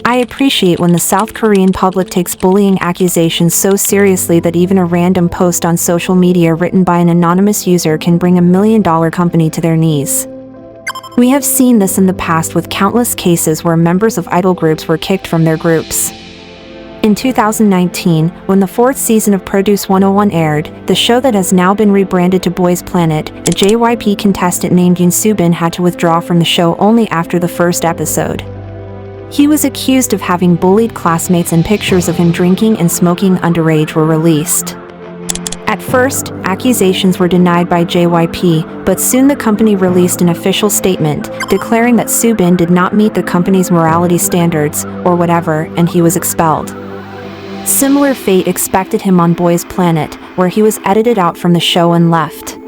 I appreciate when the South Korean public takes bullying accusations so seriously that even a random post on social media written by an anonymous user can bring $1 million company to their knees. We have seen this in the past with countless cases where members of idol groups were kicked from their groups. In 2019, when the 4th season of Produce 101 aired, the show that has now been rebranded to Boys Planet, a JYP contestant named Yoon Soo-bin had to withdraw from the show only after the first episode. He was accused of having bullied classmates and pictures of him drinking and smoking underage were released. At first, accusations were denied by JYP, but soon the company released an official statement, declaring that Soo-bin did not meet the company's morality standards, or whatever, and he was expelled. Similar fate expected him on Boys Planet, where he was edited out from the show and left.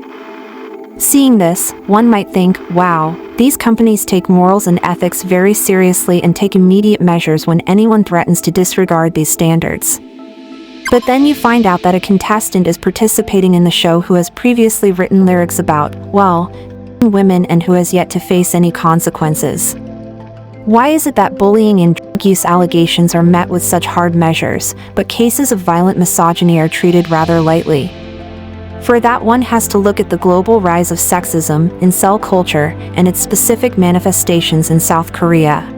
Seeing this, one might think, wow, these companies take morals and ethics very seriously and take immediate measures when anyone threatens to disregard these standards. But then you find out that a contestant is participating in the show who has previously written lyrics about, well, women and who has yet to face any consequences. Why is it that bullying and drug use allegations are met with such hard measures, but cases of violent misogyny are treated rather lightly? For that, one has to look at the global rise of sexism, incel culture, and its specific manifestations in South Korea.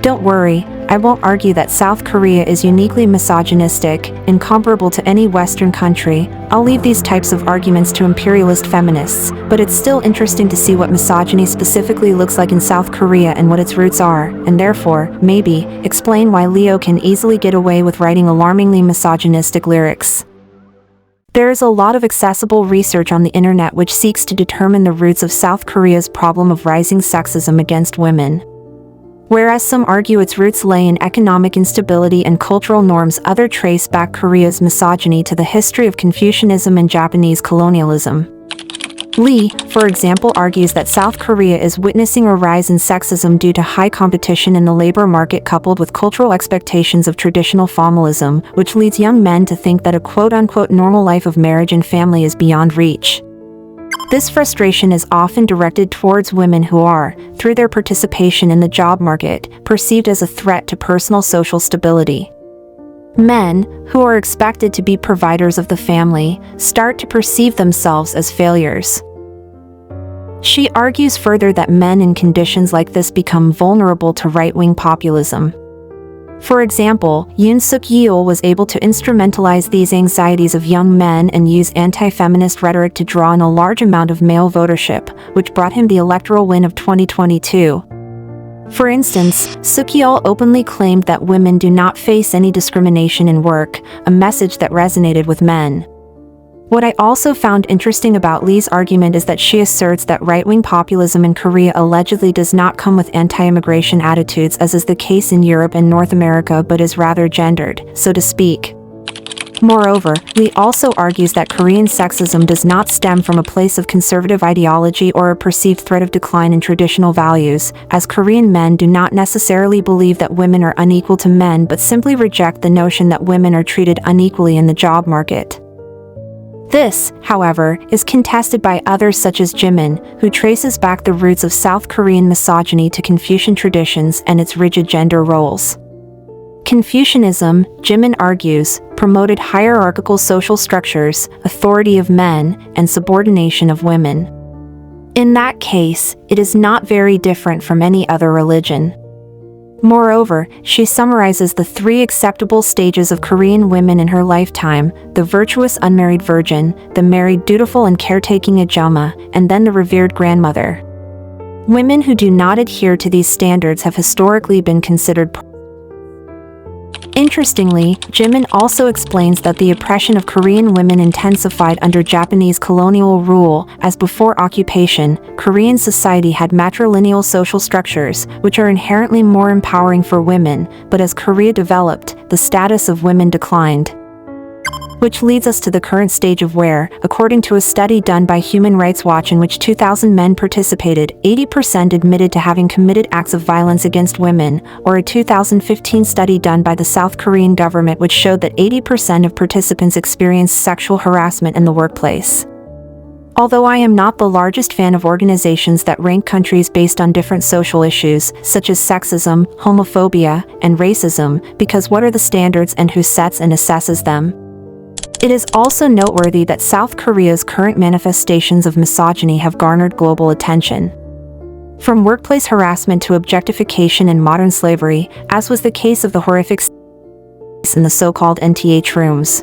Don't worry, I won't argue that South Korea is uniquely misogynistic, incomparable to any Western country. I'll leave these types of arguments to imperialist feminists, but it's still interesting to see what misogyny specifically looks like in South Korea and what its roots are, and therefore, maybe, explain why Leo can easily get away with writing alarmingly misogynistic lyrics. There is a lot of accessible research on the internet which seeks to determine the roots of South Korea's problem of rising sexism against women. Whereas some argue its roots lay in economic instability and cultural norms, others trace back Korea's misogyny to the history of Confucianism and Japanese colonialism. Lee, for example, argues that South Korea is witnessing a rise in sexism due to high competition in the labor market coupled with cultural expectations of traditional formalism, which leads young men to think that a quote-unquote normal life of marriage and family is beyond reach. This frustration is often directed towards women who are, through their participation in the job market, perceived as a threat to personal social stability. Men, who are expected to be providers of the family, start to perceive themselves as failures. She argues further that men in conditions like this become vulnerable to right-wing populism. For example, Yoon Suk-yeol was able to instrumentalize these anxieties of young men and use anti-feminist rhetoric to draw in a large amount of male votership, which brought him the electoral win of 2022. For instance, Suk-yeol openly claimed that women do not face any discrimination in work, a message that resonated with men. What I also found interesting about Lee's argument is that she asserts that right-wing populism in Korea allegedly does not come with anti-immigration attitudes as is the case in Europe and North America but is rather gendered, so to speak. Moreover, Lee also argues that Korean sexism does not stem from a place of conservative ideology or a perceived threat of decline in traditional values, as Korean men do not necessarily believe that women are unequal to men but simply reject the notion that women are treated unequally in the job market. This, however, is contested by others such as Jimin, who traces back the roots of South Korean misogyny to Confucian traditions and its rigid gender roles. Confucianism, Jimin argues, promoted hierarchical social structures, authority of men, and subordination of women. In that case, it is not very different from any other religion. Moreover, she summarizes the 3 acceptable stages of Korean women in her lifetime: the virtuous unmarried virgin, the married dutiful and caretaking ajama, and then the revered grandmother. Women who do not adhere to these standards have historically been considered. Interestingly, Jimin also explains that the oppression of Korean women intensified under Japanese colonial rule, as before occupation, Korean society had matrilineal social structures, which are inherently more empowering for women, but as Korea developed, the status of women declined. Which leads us to the current stage of where, according to a study done by Human Rights Watch in which 2,000 men participated, 80% admitted to having committed acts of violence against women, or a 2015 study done by the South Korean government which showed that 80% of participants experienced sexual harassment in the workplace. Although I am not the largest fan of organizations that rank countries based on different social issues, such as sexism, homophobia, and racism, because what are the standards and who sets and assesses them? It is also noteworthy that South Korea's current manifestations of misogyny have garnered global attention. From workplace harassment to objectification and modern slavery, as was the case of the horrific in the so-called NTH rooms.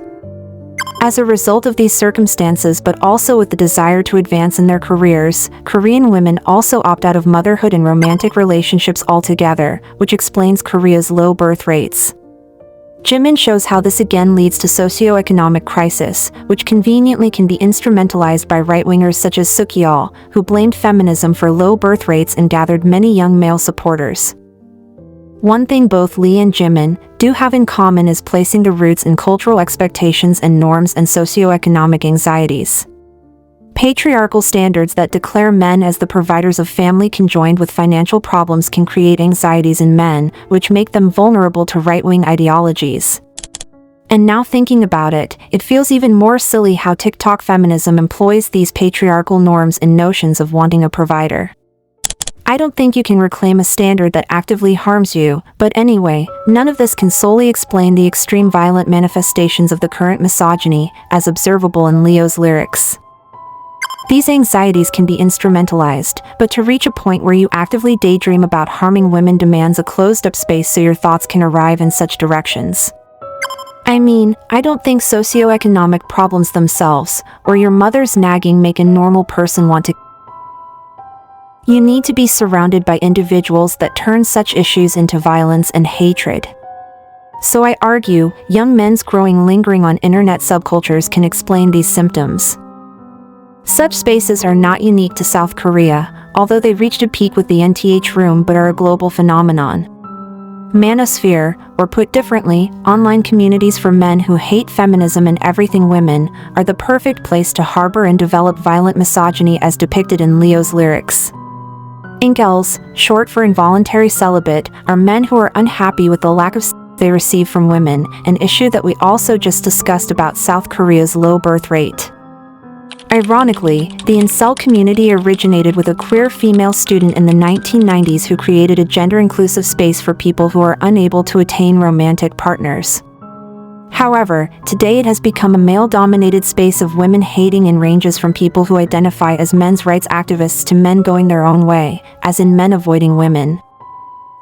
As a result of these circumstances, but also with the desire to advance in their careers, Korean women also opt out of motherhood and romantic relationships altogether, which explains Korea's low birth rates. Jimin shows how this again leads to socio-economic crisis, which conveniently can be instrumentalized by right-wingers such as Sukyeol, who blamed feminism for low birth rates and gathered many young male supporters. One thing both Lee and Jimin do have in common is placing the roots in cultural expectations and norms and socio-economic anxieties. Patriarchal standards that declare men as the providers of family conjoined with financial problems can create anxieties in men, which make them vulnerable to right-wing ideologies. And now thinking about it, it feels even more silly how TikTok feminism employs these patriarchal norms and notions of wanting a provider. I don't think you can reclaim a standard that actively harms you, but anyway, none of this can solely explain the extreme violent manifestations of the current misogyny, as observable in Leo's lyrics. These anxieties can be instrumentalized, but to reach a point where you actively daydream about harming women demands a closed-up space so your thoughts can arrive in such directions. I mean, I don't think socioeconomic problems themselves, or your mother's nagging make a normal person want to. You need to be surrounded by individuals that turn such issues into violence and hatred. So I argue, young men's growing lingering on internet subcultures can explain these symptoms. Such spaces are not unique to South Korea, although they reached a peak with the NTH room but are a global phenomenon. Manosphere, or put differently, online communities for men who hate feminism and everything women, are the perfect place to harbor and develop violent misogyny as depicted in Leo's lyrics. Incels, short for involuntary celibate, are men who are unhappy with the lack of they receive from women, an issue that we also just discussed about South Korea's low birth rate. Ironically, the incel community originated with a queer female student in the 1990s who created a gender-inclusive space for people who are unable to attain romantic partners. However, today it has become a male-dominated space of women hating and ranges from people who identify as men's rights activists to men going their own way, as in men avoiding women.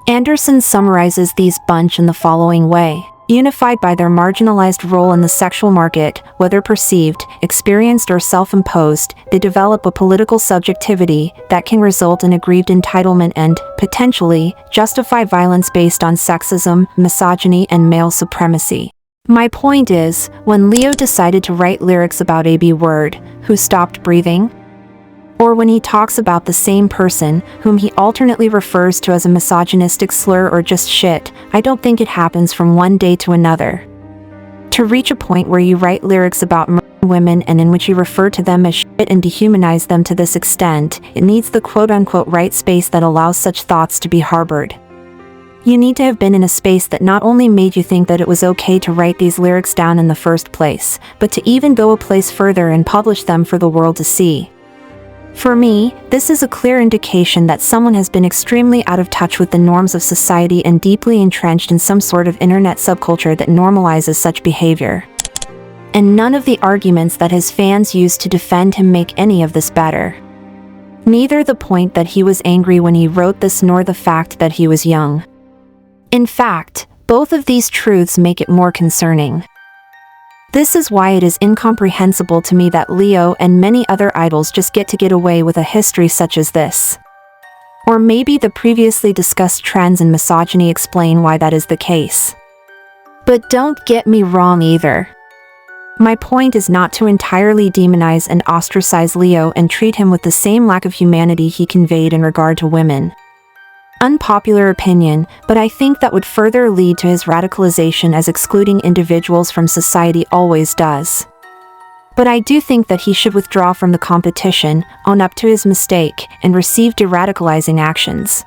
Anderson summarizes these bunch in the following way. Unified by their marginalized role in the sexual market, whether perceived, experienced or self-imposed, they develop a political subjectivity that can result in aggrieved entitlement and, potentially, justify violence based on sexism, misogyny and male supremacy. My point is, when Leo decided to write lyrics about a B word, who stopped breathing? Or when he talks about the same person, whom he alternately refers to as a misogynistic slur or just shit, I don't think it happens from one day to another. To reach a point where you write lyrics about women and in which you refer to them as shit and dehumanize them to this extent, it needs the quote-unquote right space that allows such thoughts to be harbored. You need to have been in a space that not only made you think that it was okay to write these lyrics down in the first place, but to even go a place further and publish them for the world to see. For me, this is a clear indication that someone has been extremely out of touch with the norms of society and deeply entrenched in some sort of internet subculture that normalizes such behavior. And none of the arguments that his fans used to defend him make any of this better. Neither the point that he was angry when he wrote this nor the fact that he was young. In fact, both of these truths make it more concerning. This is why it is incomprehensible to me that Leo and many other idols just get away with a history such as this. Or maybe the previously discussed trends in misogyny explain why that is the case. But don't get me wrong either. My point is not to entirely demonize and ostracize Leo and treat him with the same lack of humanity he conveyed in regard to women. Unpopular opinion, but I think that would further lead to his radicalization as excluding individuals from society always does. But I do think that he should withdraw from the competition, own up to his mistake, and receive de-radicalizing actions.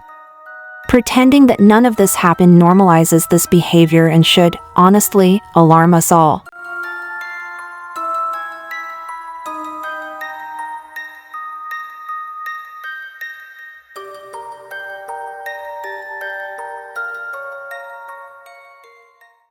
Pretending that none of this happened normalizes this behavior and should, honestly, alarm us all.